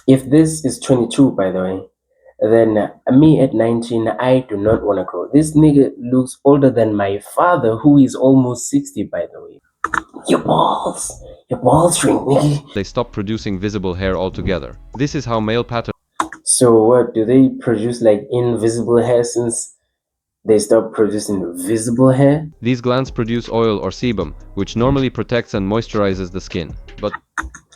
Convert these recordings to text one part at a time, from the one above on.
If this is 22, by the way, then me at 19, I do not want to grow. This nigga looks older than my father, who is almost 60, by the way. Your balls shrink, nigga. They stop producing visible hair altogether. This is how male pattern. So what, do they produce like invisible hair since they stop producing visible hair? These glands produce oil or sebum, which normally protects and moisturizes the skin. But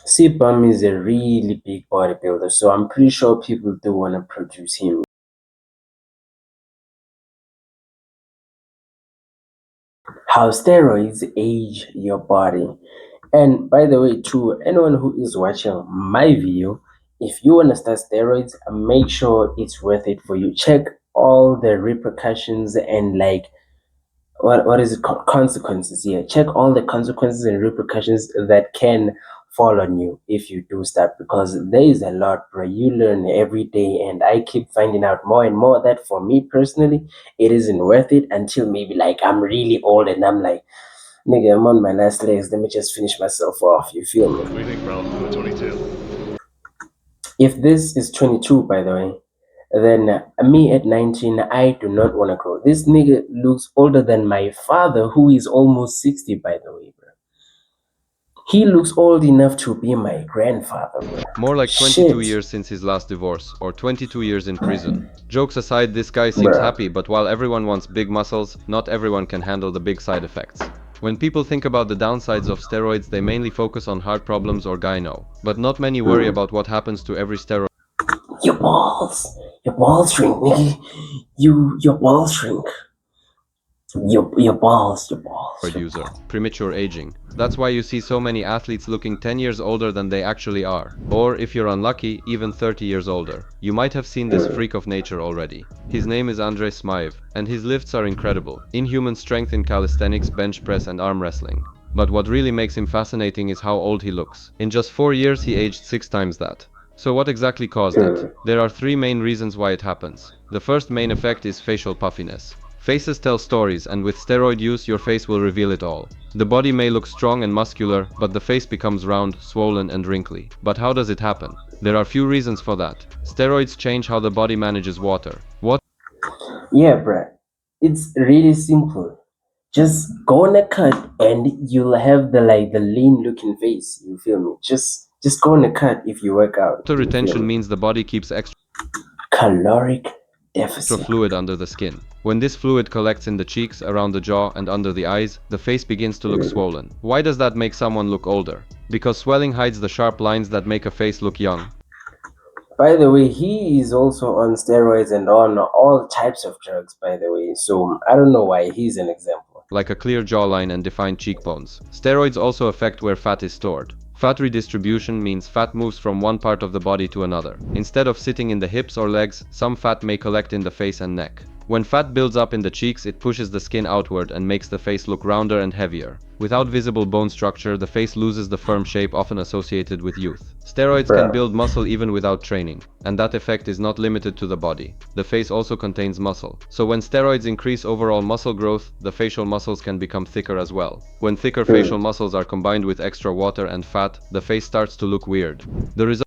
Sebum is a really big bodybuilder, so I'm pretty sure people do want to produce him. How steroids age your body. And by the way, to anyone who is watching my video, if you want to start steroids, make sure it's worth it for you. Check all the repercussions and like what is it called, consequences. Yeah, check all the consequences and repercussions that can fall on you if you do start, because there is a lot, bro. You learn every day, and I keep finding out more and more that for me personally it isn't worth it until maybe like I'm really old and I'm like, nigga, I'm on my last legs, let me just finish myself off, you feel me? What do you think, bro? For 22. If this is 22, by the way, then me at 19, I do not want to grow. This nigga looks older than my father, who is almost 60, by the way, bro. He looks old enough to be my grandfather, bro. more like 22 Shit, years since his last divorce, or 22 years in prison. Jokes aside, this guy seems bro. happy, but while everyone wants big muscles, not everyone can handle the big side effects. When people think about the downsides of steroids, they mainly focus on heart problems or gyno, but not many worry about what happens to every steroid Your balls, shrink, nigga. Your balls shrink. Your balls shrink. user. Premature aging. That's why you see so many athletes looking 10 years older than they actually are. Or, if you're unlucky, even 30 years older. You might have seen this freak of nature already. His name is Andrei Smaev, and his lifts are incredible. Inhuman strength in calisthenics, bench press, and arm wrestling. But what really makes him fascinating is how old he looks. In just 4 years, he aged 6 times that. So what exactly caused it? There are 3 main reasons why it happens. The first main effect is facial puffiness. Faces tell stories, and with steroid use, your face will reveal it all. The body may look strong and muscular, but the face becomes round, swollen, and wrinkly. But how does it happen? There are few reasons for that. Steroids change how the body manages water. Yeah, bruh. It's really simple. Just go on a cut and you'll have the lean looking face. You feel me? Just go on a cut if you work out. Water You feel retention me? means the body keeps extra Caloric deficit. fluid under the skin. When this fluid collects in the cheeks, around the jaw, and under the eyes, the face begins to look swollen. Why does that make someone look older? Because swelling hides the sharp lines that make a face look young. By the way, he is also on steroids and on all types of drugs, by the way. So I don't know why he's an example. Like a clear jawline and defined cheekbones. Steroids also affect where fat is stored. Fat redistribution means fat moves from one part of the body to another. Instead of sitting in the hips or legs, some fat may collect in the face and neck. When fat builds up in the cheeks, it pushes the skin outward and makes the face look rounder and heavier. Without visible bone structure, the face loses the firm shape often associated with youth. Steroids can build muscle even without training, and that effect is not limited to the body. The face also contains muscle. So when steroids increase overall muscle growth, the facial muscles can become thicker as well. When thicker facial muscles are combined with extra water and fat, the face starts to look weird. The result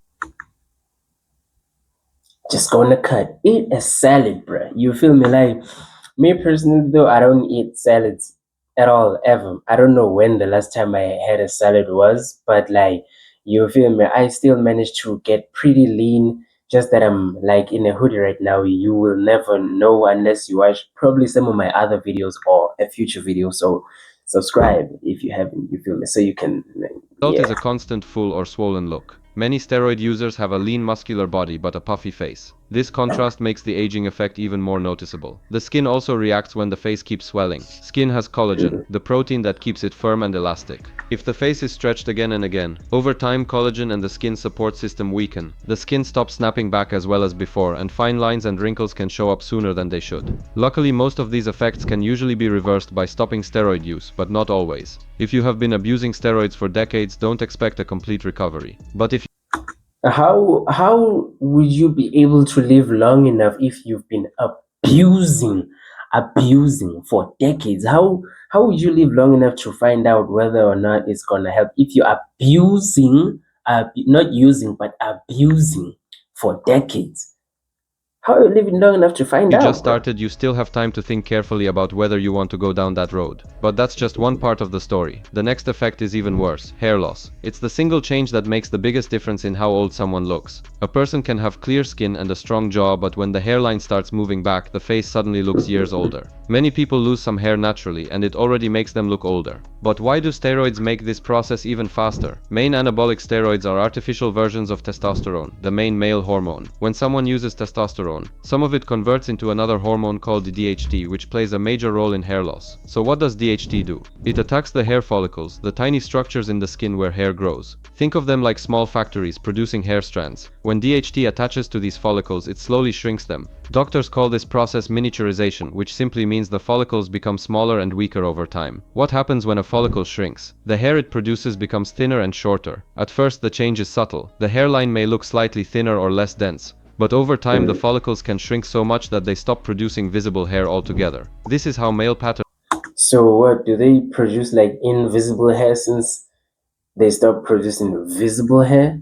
Just go on a cut. Eat a salad, bruh. You feel me? Like me personally, though, I don't eat salads at all ever. I don't know when the last time I had a salad was, but like you feel me? I still managed to get pretty lean. Just that I'm like in a hoodie right now. You will never know unless you watch probably some of my other videos or a future video. So subscribe if you haven't. You feel me? So you can, result is yeah. a constant full or swollen look. Many steroid users have a lean muscular body but a puffy face. This contrast makes the aging effect even more noticeable. The skin also reacts when the face keeps swelling. Skin has collagen, the protein that keeps it firm and elastic. If the face is stretched again and again, over time collagen and the skin support system weaken. The skin stops snapping back as well as before, and fine lines and wrinkles can show up sooner than they should. Luckily, most of these effects can usually be reversed by stopping steroid use, but not always. If you have been abusing steroids for decades, don't expect a complete recovery. But if How would you be able to live long enough if you've been abusing for decades? How would you live long enough to find out whether or not it's gonna help if you're abusing not using but abusing for decades. How are you living long enough to find You just out, bro? started, you still have time to think carefully about whether you want to go down that road. But that's just one part of the story. The next effect is even worse: hair loss. It's the single change that makes the biggest difference in how old someone looks. A person can have clear skin and a strong jaw, but when the hairline starts moving back, the face suddenly looks years older. Many people lose some hair naturally, and it already makes them look older. But why do steroids make this process even faster? Main anabolic steroids are artificial versions of testosterone, the main male hormone. When someone uses testosterone, some of it converts into another hormone called DHT, which plays a major role in hair loss. So what does DHT do? It attacks the hair follicles, the tiny structures in the skin where hair grows. Think of them like small factories producing hair strands. When DHT attaches to these follicles, it slowly shrinks them. Doctors call this process miniaturization, which simply means the follicles become smaller and weaker over time. What happens when a follicle shrinks? The hair it produces becomes thinner and shorter. At first, the change is subtle. The hairline may look slightly thinner or less dense, but over time the follicles can shrink so much that they stop producing visible hair altogether. This is how male pattern So what do they produce, like invisible hair, since they stop producing visible hair?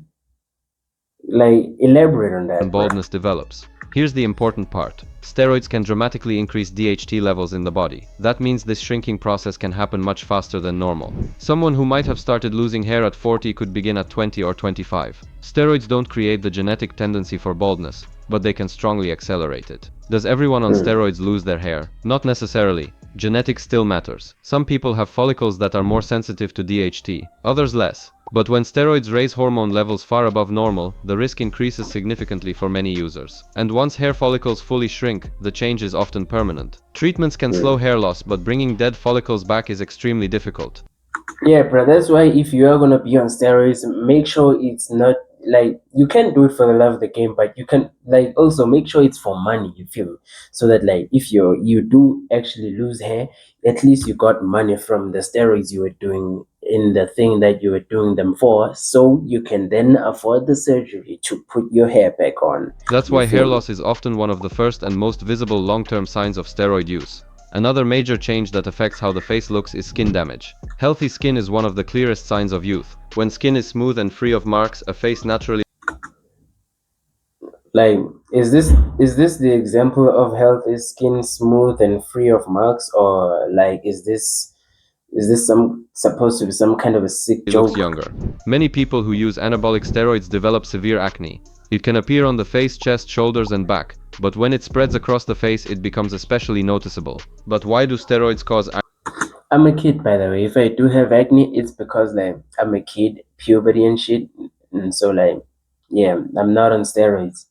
Like, elaborate on that, bro. baldness develops. Here's the important part. Steroids can dramatically increase DHT levels in the body. That means this shrinking process can happen much faster than normal. Someone who might have started losing hair at 40 could begin at 20 or 25. Steroids don't create the genetic tendency for baldness, but they can strongly accelerate it. Does everyone on steroids lose their hair? Not necessarily. Genetics still matters. Some people have follicles that are more sensitive to DHT, others less. But when steroids raise hormone levels far above normal, the risk increases significantly for many users. And once hair follicles fully shrink, the change is often permanent. Treatments can slow hair loss, but bringing dead follicles back is extremely difficult. Yeah, bro. That's why if you are gonna be on steroids, make sure it's not like you can do it for the love of the game, but you can like also make sure it's for money. You feel, so that like if you do actually lose hair, at least you got money from the steroids you were doing in the thing that you were doing them for, so you can then afford the surgery to put your hair back on. That's You why hair feel me? loss is often one of the first and most visible long-term signs of steroid use. Another major change that affects how the face looks is skin damage. Healthy skin is one of the clearest signs of youth. When skin is smooth and free of marks, a face naturally Like, is this the example of healthy skin, smooth and free of marks, or like is this some supposed to be some kind of a sick looks joke? younger. Many people who use anabolic steroids develop severe acne. It can appear on the face, chest, shoulders, and back, but when it spreads across the face, it becomes especially noticeable. But why do steroids cause I'm a kid, by the way. If I do have acne, it's because like I'm a kid, puberty and shit, and so like yeah, I'm not on steroids.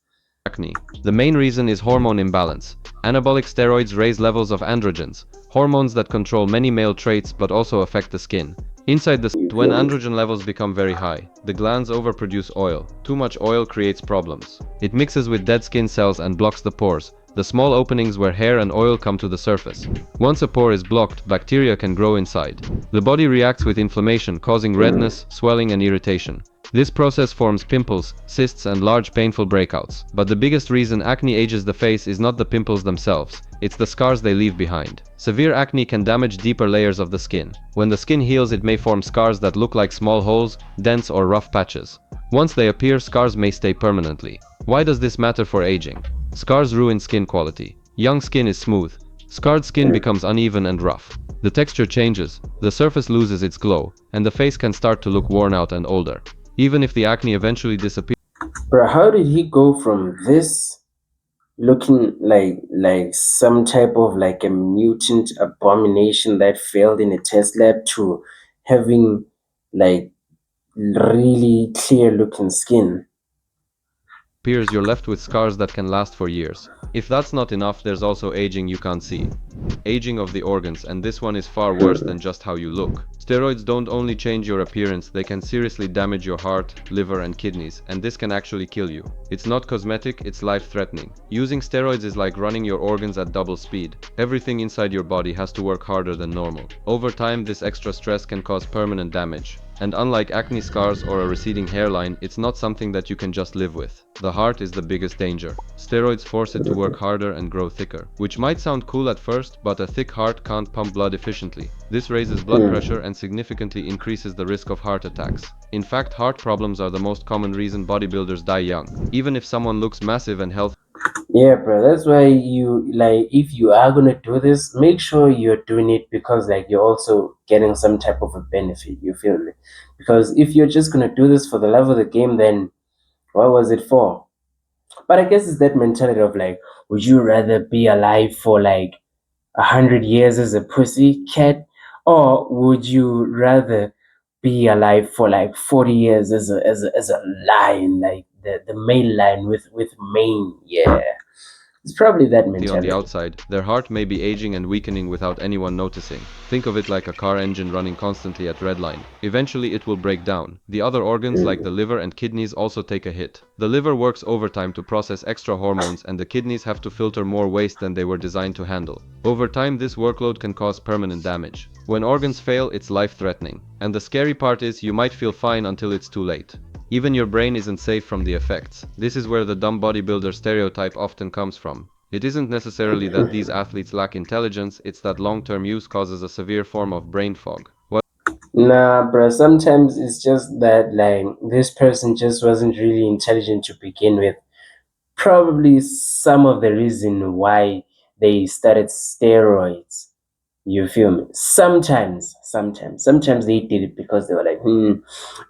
acne? The main reason is hormone imbalance. Anabolic steroids raise levels of androgens, hormones that control many male traits but also affect the skin. Inside the You when feel me? androgen levels become very high, the glands overproduce oil. Too much oil creates problems. It mixes with dead skin cells and blocks the pores, the small openings where hair and oil come to the surface. Once a pore is blocked, bacteria can grow inside. The body reacts with inflammation, causing redness, swelling, and irritation. This process forms pimples, cysts, and large painful breakouts. But the biggest reason acne ages the face is not the pimples themselves, it's the scars they leave behind. Severe acne can damage deeper layers of the skin. When the skin heals, it may form scars that look like small holes, dents, or rough patches. Once they appear, scars may stay permanently. Why does this matter for aging? Scars ruin skin quality. Young skin is smooth. Scarred skin becomes uneven and rough. The texture changes, the surface loses its glow, and the face can start to look worn out and older. Even if the acne eventually disappears, Bro, how did he go from this looking like some type of like a mutant abomination that failed in a test lab to having like really clear looking skin? you're left with scars that can last for years. If that's not enough, there's also aging you can't see. Aging of the organs, and this one is far worse than just how you look. Steroids don't only change your appearance, they can seriously damage your heart, liver, and kidneys, and this can actually kill you. It's not cosmetic, it's life-threatening. Using steroids is like running your organs at double speed. Everything inside your body has to work harder than normal. Over time, this extra stress can cause permanent damage. And unlike acne scars or a receding hairline, it's not something that you can just live with. The heart is the biggest danger. Steroids force it to work harder and grow thicker, which might sound cool at first, but a thick heart can't pump blood efficiently. This raises blood pressure and significantly increases the risk of heart attacks. In fact, heart problems are the most common reason bodybuilders die young, even if someone looks massive and healthy. Yeah, bro. That's why you like if you are gonna do this, make sure you're doing it because like you're also getting some type of a benefit. You feel me? Because if you're just gonna do this for the love of the game, then what was it for? But I guess it's that mentality of like, would you rather be alive for like 100 years as a pussy cat, or would you rather be alive for like 40 years as a lion, like the male lion with mane? Yeah, it's probably that On the mentality. outside, their heart may be aging and weakening without anyone noticing. Think of it like a car engine running constantly at redline. Eventually it will break down. The other organs like the liver and kidneys also take a hit. The liver works overtime to process extra hormones and the kidneys have to filter more waste than they were designed to handle. Over time this workload can cause permanent damage. When organs fail, it's life-threatening. And the scary part is you might feel fine until it's too late. Even your brain isn't safe from the effects. This is where the dumb bodybuilder stereotype often comes from. It isn't necessarily that these athletes lack intelligence, it's that long-term use causes a severe form of brain fog. Nah, bro. Sometimes it's just that like this person just wasn't really intelligent to begin with. Probably some of the reason why they started steroids. You feel me? Sometimes they did it because they were like,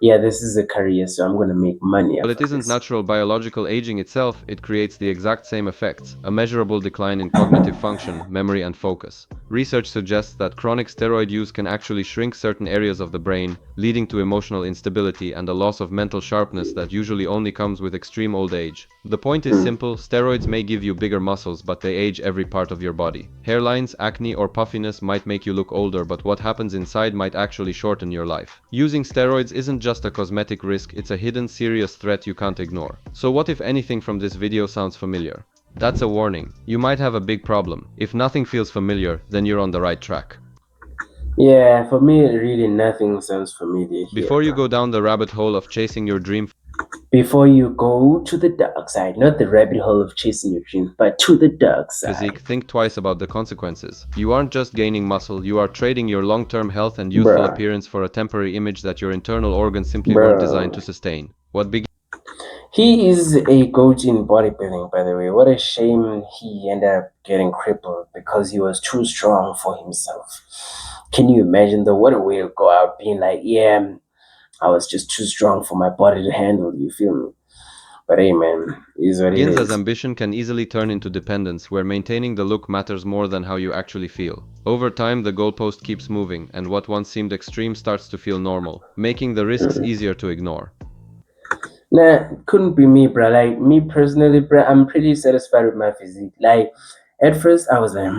yeah, this is a career, so I'm gonna make money But off it of isn't this. natural biological aging itself, it creates the exact same effects, a measurable decline in cognitive function, memory and focus. Research suggests that chronic steroid use can actually shrink certain areas of the brain, leading to emotional instability and a loss of mental sharpness that usually only comes with extreme old age. The point is simple, steroids may give you bigger muscles, but they age every part of your body. Hairlines, acne or puffiness might make you look older, but what happens inside might actually shorten your life. Using steroids isn't just a cosmetic risk, it's a hidden serious threat you can't ignore. So what if anything from this video sounds familiar? That's a warning. You might have a big problem. If nothing feels familiar, then you're on the right track. Yeah, for me, really nothing sounds familiar here, Before you bro. go down the rabbit hole of chasing your dream Before you go to the dark side, not the rabbit hole of chasing your dreams, but to the dark physique, side, think twice about the consequences. You aren't just gaining muscle, you are trading your long-term health and youthful bruh, appearance for a temporary image that your internal organs simply weren't designed to bro. sustain. What begins He is a goat in bodybuilding, by the way. What a shame he ended up getting crippled because he was too strong for himself. Can you imagine though? What a way to go out being like, yeah, I was just too strong for my body to handle. You feel me? But hey, man, it is what it as is. ambition can easily turn into dependence, where maintaining the look matters more than how you actually feel. Over time, the goalpost keeps moving, and what once seemed extreme starts to feel normal, making the risks easier to ignore. Nah, couldn't be me, bro. Like me personally, bro, I'm pretty satisfied with my physique. Like at first, I was like,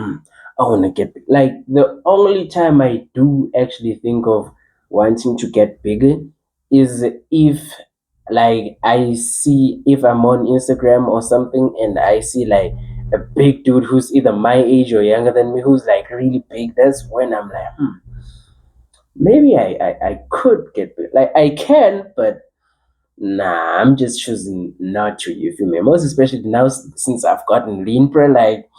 I want to get big. Like the only time I do actually think of wanting to get bigger is if, like, I see if I'm on Instagram or something and I see like a big dude who's either my age or younger than me who's like really big. That's when I'm like, maybe I could get big. Like I can, but nah, I'm just choosing not to. You feel me? Most especially now since I've gotten lean, bro. Like,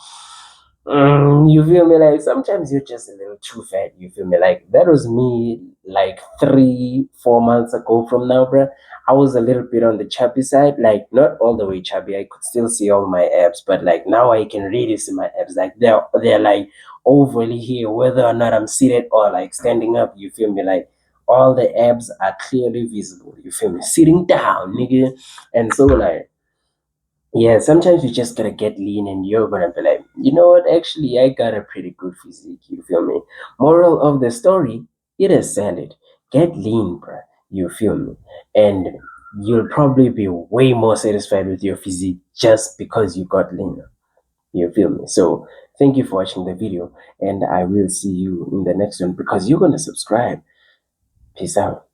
you feel me? Like sometimes you're just a little too fat. You feel me? Like that was me like 3, 4 months ago from now, bro. I was a little bit on the chubby side, like not all the way chubby. I could still see all my abs, but like now I can really see my abs. Like they're like overly here, whether or not I'm seated or like standing up. You feel me? Like all the abs are clearly visible. You feel me? Sitting down, nigga. And so like yeah, sometimes you just gotta get lean and you're gonna be like, you know what, actually I got a pretty good physique, you feel me? Moral of the story, eat a salad. Get lean, bruh. You feel me? And you'll probably be way more satisfied with your physique just because you got leaner. You feel me? So thank you for watching the video and I will see you in the next one because you're gonna subscribe. Peace out.